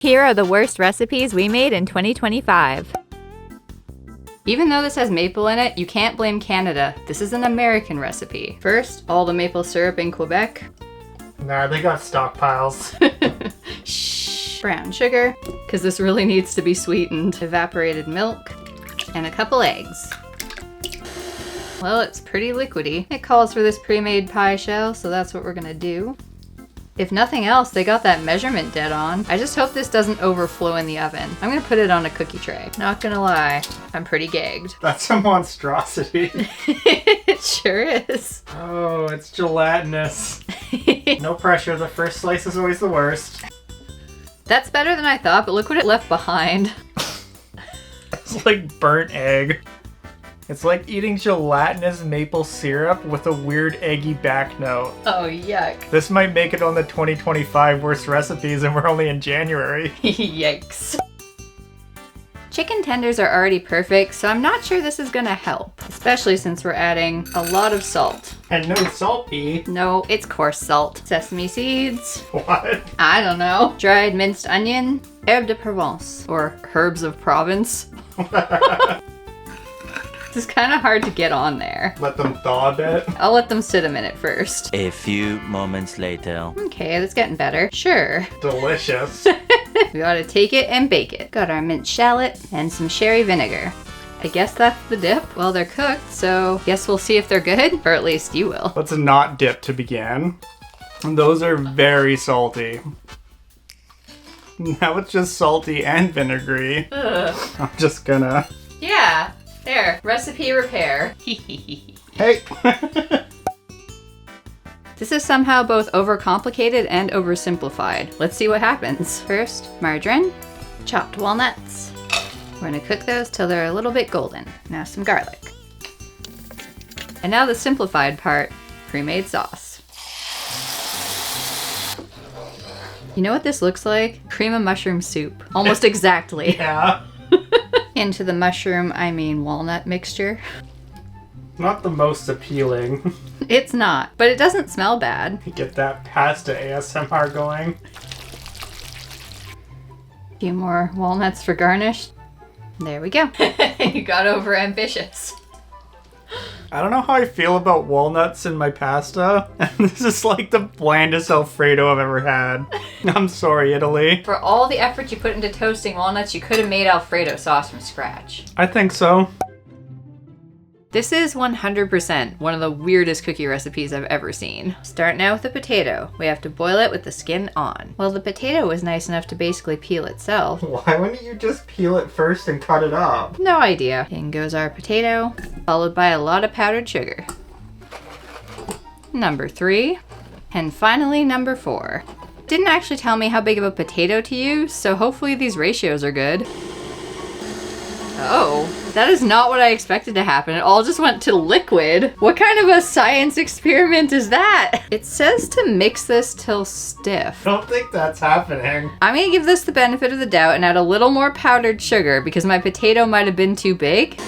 Here are the worst recipes we made in 2025. Even though this has maple in it, you can't blame Canada. This is an American recipe. First, all the maple syrup in Quebec. Nah, they got stockpiles. Shh. Brown sugar, because this really needs to be sweetened. Evaporated milk, and a couple eggs. Well, it's pretty liquidy. It calls for this pre-made pie shell, so that's what we're gonna do. If nothing else, they got that measurement dead on. I just hope this doesn't overflow in the oven. I'm gonna put it on a cookie tray. Not gonna lie, I'm pretty gagged. That's a monstrosity. It sure is. Oh, it's gelatinous. No pressure, the first slice is always the worst. That's better than I thought, but look what it left behind. It's like burnt egg. It's like eating gelatinous maple syrup with a weird eggy back note. Oh, yuck. This might make it on the 2025 worst recipes and we're only in January. Yikes. Chicken tenders are already perfect, so I'm not sure this is gonna help. Especially since we're adding a lot of salt. And no salty. No, it's coarse salt. Sesame seeds. What? I don't know. Dried minced onion. Herbe de Provence. Or herbs of Provence. This is kind of hard to get on there. Let them thaw a bit. I'll let them sit a minute first. A few moments later. Okay, that's getting better. Sure. Delicious. We gotta take it and bake it. Got our minced shallot and some sherry vinegar. I guess that's the dip. Well, they're cooked, so guess we'll see if they're good. Or at least you will. Let's not dip to begin. Those are very salty. Now it's just salty and vinegary. Ugh. I'm just gonna... Yeah. There, recipe repair. Hey! This is somehow both overcomplicated and oversimplified. Let's see what happens. First, margarine, chopped walnuts. We're gonna cook those till they're a little bit golden. Now some garlic. And now the simplified part, pre-made sauce. You know what this looks like? Cream of mushroom soup. Almost exactly. Yeah. Into the mushroom, I mean walnut mixture. Not the most appealing. It's not, but it doesn't smell bad. Get that pasta ASMR going. A few more walnuts for garnish. There we go. You got over ambitious. I don't know how I feel about walnuts in my pasta. This is like the blandest Alfredo I've ever had. I'm sorry, Italy. For all the effort you put into toasting walnuts, you could have made Alfredo sauce from scratch. I think so. This is 100% one of the weirdest cookie recipes I've ever seen. Starting out with the potato. We have to boil it with the skin on. Well, the potato was nice enough to basically peel itself. Why wouldn't you just peel it first and cut it up? No idea. In goes our potato, followed by a lot of powdered sugar. Number 3. And finally, number 4. Didn't actually tell me how big of a potato to use, so hopefully these ratios are good. Oh, that is not what I expected to happen. It all just went to liquid. What kind of a science experiment is that? It says to mix this till stiff. I don't think that's happening. I'm gonna give this the benefit of the doubt and add a little more powdered sugar because my potato might have been too big.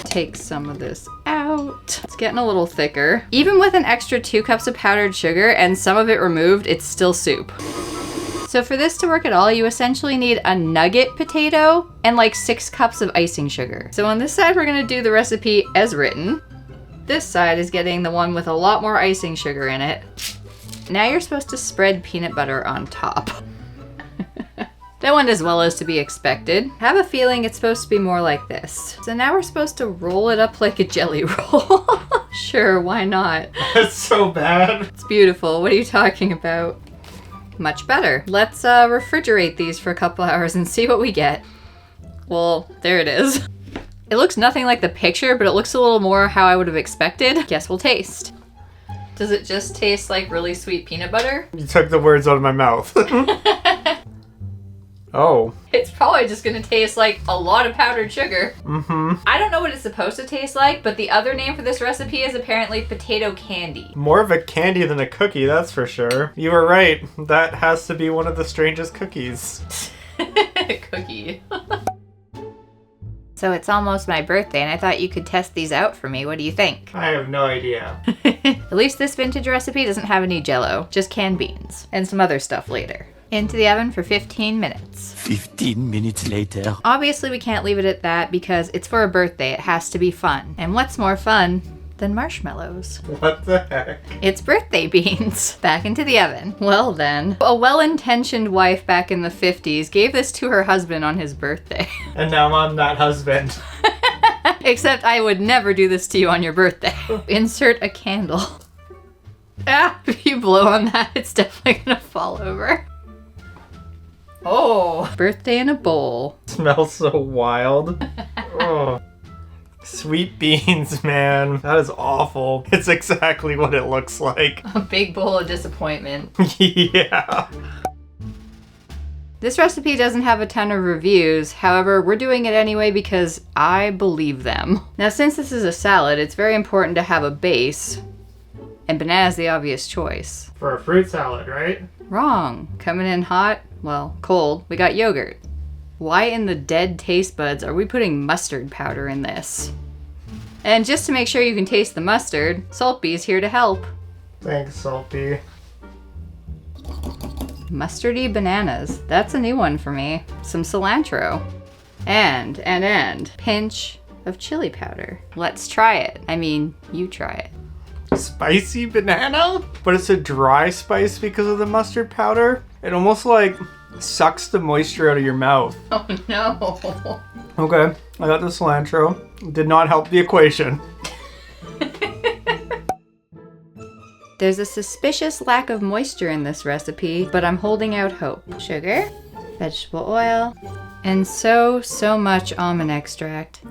Take some of this out. It's getting a little thicker. Even with an extra 2 cups of powdered sugar and some of it removed, it's still soup. So for this to work at all, you essentially need a nugget potato and like 6 cups of icing sugar. So on this side, we're gonna do the recipe as written. This side is getting the one with a lot more icing sugar in it. Now you're supposed to spread peanut butter on top. That went as well as to be expected. I have a feeling it's supposed to be more like this. So now we're supposed to roll it up like a jelly roll. Sure, why not? That's so bad. It's beautiful. What are you talking about? Much better. Let's refrigerate these for a couple hours and see what we get. Well, there it is. It looks nothing like the picture, but it looks a little more how I would have expected. Guess we'll taste. Does it just taste like really sweet peanut butter? You took the words out of my mouth. Oh. It's probably just gonna taste like a lot of powdered sugar. Mm-hmm. I don't know what it's supposed to taste like, but the other name for this recipe is apparently potato candy. More of a candy than a cookie, that's for sure. You were right. That has to be one of the strangest cookies. Cookie. So it's almost my birthday and I thought you could test these out for me. What do you think? I have no idea. At least this vintage recipe doesn't have any jello, just canned beans and some other stuff later. Into the oven for 15 minutes. 15 minutes later. Obviously, we can't leave it at that because it's for a birthday. It has to be fun. And what's more fun than marshmallows? What the heck? It's birthday beans. Back into the oven. Well then, a well-intentioned wife back in the 50s gave this to her husband on his birthday. And now I'm that husband. Except I would never do this to you on your birthday. Insert a candle. Ah, if you blow on that, it's definitely gonna fall over. Oh, birthday in a bowl. Smells so wild. Oh. Sweet beans, man. That is awful. It's exactly what it looks like. A big bowl of disappointment. Yeah. This recipe doesn't have a ton of reviews, however, we're doing it anyway because I believe them. Now, since this is a salad, it's very important to have a base, and banana's the obvious choice. For a fruit salad, right? Wrong. Coming in hot, well, cold, we got yogurt. Why in the dead taste buds are we putting mustard powder in this? And just to make sure you can taste the mustard, Saltby's here to help. Thanks, Salty. Mustardy bananas. That's a new one for me. Some cilantro. And pinch of chili powder. Let's try it. I mean, you try it. Spicy banana? But it's a dry spice because of the mustard powder. It almost like sucks the moisture out of your mouth. Oh no. Okay, I got the cilantro. Did not help the equation. There's a suspicious lack of moisture in this recipe, but I'm holding out hope. Sugar, vegetable oil, and so much almond extract.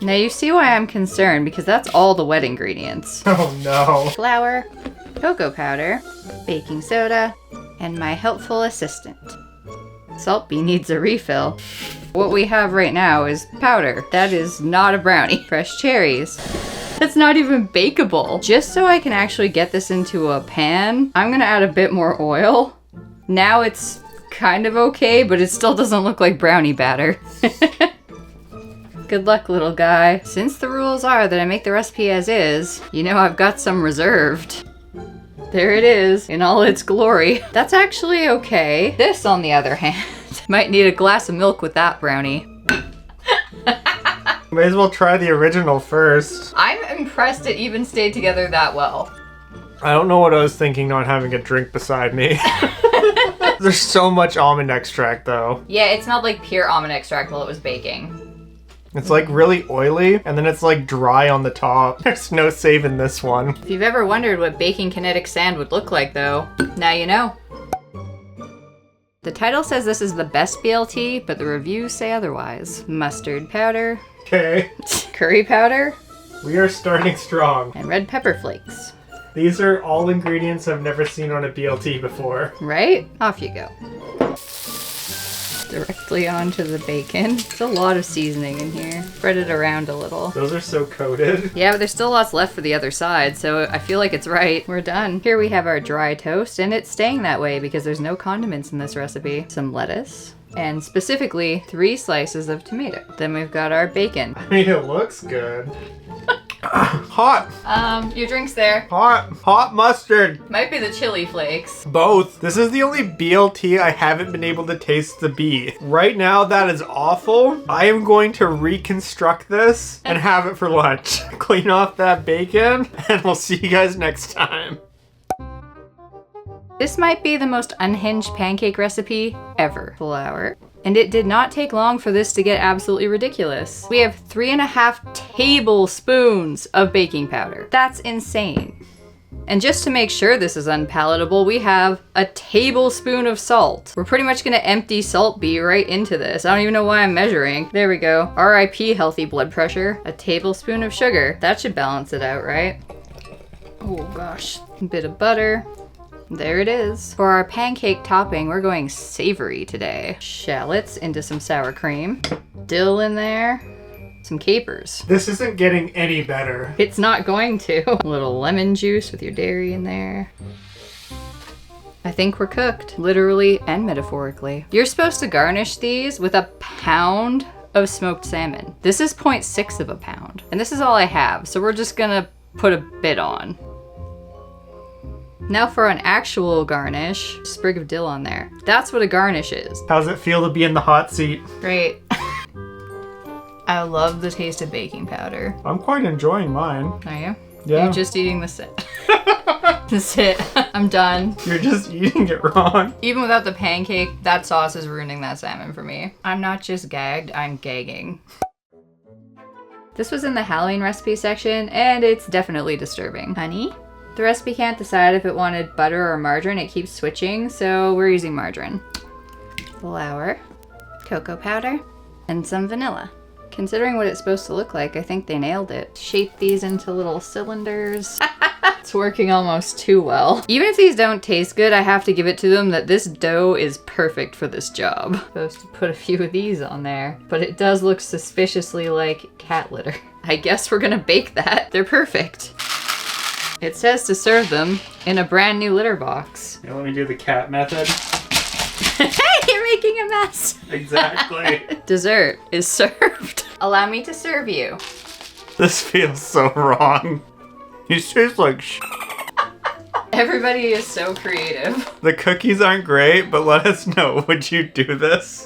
Now you see why I'm concerned, because that's all the wet ingredients. Oh no. Flour, cocoa powder, baking soda, and my helpful assistant. Saltby needs a refill. What we have right now is powder. That is not a brownie. Fresh cherries. That's not even bakeable. Just so I can actually get this into a pan, I'm gonna add a bit more oil. Now it's kind of okay, but it still doesn't look like brownie batter. Good luck, little guy. Since the rules are that I make the recipe as is, you know I've got some reserved. There it is, in all its glory. That's actually okay. This, on the other hand, might need a glass of milk with that brownie. May as well try the original first. I'm impressed it even stayed together that well. I don't know what I was thinking not having a drink beside me. There's so much almond extract though. Yeah, it smelled like pure almond extract while it was baking. It's like really oily and then it's like dry on the top. There's no saving this one. If you've ever wondered what baking kinetic sand would look like though, now you know. The title says this is the best BLT, but the reviews say otherwise. Mustard powder, Okay, curry powder, we are starting strong. and red pepper flakes. These are all ingredients I've never seen on a BLT before. Right? Off you go. Directly onto the bacon. It's a lot of seasoning in here. Spread it around a little. Those are so coated. Yeah, but there's still lots left for the other side, so I feel like it's right. We're done. Here we have our dry toast, and it's staying that way because there's no condiments in this recipe. Some lettuce, and specifically 3 slices of tomato. Then we've got our bacon. I mean, it looks good. Hot. Your drink's there. Hot mustard. Might be the chili flakes. Both. This is the only BLT I haven't been able to taste the bee. Right now, that is awful. I am going to reconstruct this and have it for lunch. Clean off that bacon, and we'll see you guys next time. This might be the most unhinged pancake recipe ever. Flour. And it did not take long for this to get absolutely ridiculous. We have 3.5 tablespoons of baking powder. That's insane. And just to make sure this is unpalatable, we have a tablespoon of salt. We're pretty much gonna empty Saltby right into this. I don't even know why I'm measuring. There we go. RIP healthy blood pressure. A tablespoon of sugar. That should balance it out, right? Oh gosh. A bit of butter. There it is. For our pancake topping, we're going savory today. Shallots into some sour cream. Dill in there. Some capers. This isn't getting any better. It's not going to. A little lemon juice with your dairy in there. I think we're cooked, literally and metaphorically. You're supposed to garnish these with a pound of smoked salmon. This is 0.6 of a pound. And this is all I have, so we're just gonna put a bit on. Now for an actual garnish. Sprig of dill on there. That's what a garnish is. How's it feel to be in the hot seat? Great. I love the taste of baking powder. I'm quite enjoying mine. Are you? Yeah. You're just eating the sit. That's it. I'm done. You're just eating it wrong. Even without the pancake, that sauce is ruining that salmon for me. I'm not just gagged, I'm gagging. This was in the Halloween recipe section, and it's definitely disturbing. Honey? The recipe can't decide if it wanted butter or margarine. It keeps switching, so we're using margarine. Flour, cocoa powder, and some vanilla. Considering what it's supposed to look like, I think they nailed it. Shape these into little cylinders. It's working almost too well. Even if these don't taste good, I have to give it to them that this dough is perfect for this job. Supposed to put a few of these on there, but it does look suspiciously like cat litter. I guess we're gonna bake that. They're perfect. It says to serve them in a brand new litter box. Yeah, let me do the cat method. Hey, you're making a mess. Exactly. Dessert is served. Allow me to serve you. This feels so wrong. You taste like Everybody is so creative. The cookies aren't great, but let us know. Would you do this?